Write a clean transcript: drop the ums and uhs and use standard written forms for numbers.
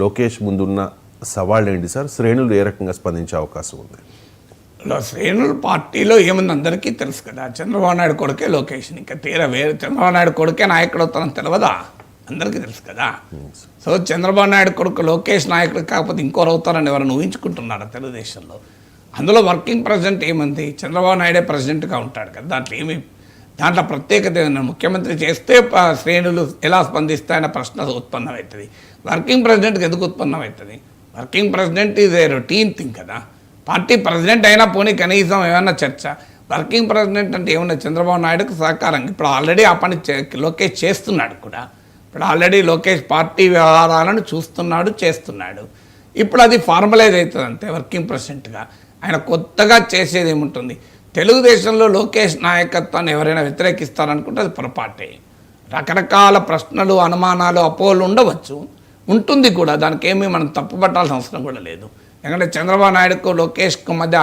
లోకేష్ ముందున్న సవాళ్ళు ఏంటి సార్? శ్రేణులు ఏ రకంగా స్పందించే అవకాశం ఉంది? శ్రేణుల పార్టీలో ఏముంది అందరికీ తెలుసు కదా, చంద్రబాబు నాయుడు కొడుకే లోకేష్, ఇంకా తీరా వేరే చంద్రబాబు నాయుడు కొడుకే నాయకుడు అవుతానని తెలియదా? అందరికీ తెలుసు కదా. సో చంద్రబాబు నాయుడు కొడుకు లోకేష్ నాయకుడు కాకపోతే ఇంకోరు అవుతారని ఎవరైనా ఊహించుకుంటున్నారా తెలుగుదేశంలో? అందులో వర్కింగ్ ప్రెసిడెంట్ ఏముంది, చంద్రబాబు నాయుడే ప్రెసిడెంట్గా ఉంటాడు కదా, దాంట్లో ప్రత్యేకత ఏమన్నా ముఖ్యమంత్రి చేస్తే శ్రేణులు ఎలా స్పందిస్తాయన్న ప్రశ్న ఉత్పన్నమవుతుంది. వర్కింగ్ ప్రెసిడెంట్కి ఎందుకు ఉత్పన్నమవుతుంది? Working president is a routine thing కదా. పార్టీ ప్రెసిడెంట్ అయినా పోనీ కనీసం ఏమన్నా చర్చ. వర్కింగ్ ప్రెసిడెంట్ అంటే ఏమన్నా చంద్రబాబు నాయుడుకు సహకారం. ఇప్పుడు ఆల్రెడీ ఆ పని లోకేష్ చేస్తున్నాడు కూడా. ఇప్పుడు ఆల్రెడీ లోకేష్ పార్టీ వ్యవహారాలను చూస్తున్నాడు, చేస్తున్నాడు. ఇప్పుడు అది ఫార్మలైజ్ అవుతుంది అంతే. వర్కింగ్ ప్రెసిడెంట్గా ఆయన కొత్తగా చేసేది ఏముంటుంది? తెలుగుదేశంలో లోకేష్ నాయకత్వాన్ని ఎవరైనా వ్యతిరేకిస్తారనుకుంటే అది పొరపాటే. రకరకాల ప్రశ్నలు, అనుమానాలు, అపోహలు ఉండవచ్చు, ఉంటుంది కూడా. దానికి ఏమీ మనం తప్పుపట్టాల్సిన అవసరం కూడా లేదు. ఎందుకంటే చంద్రబాబు నాయుడుకు లోకేష్కు మధ్య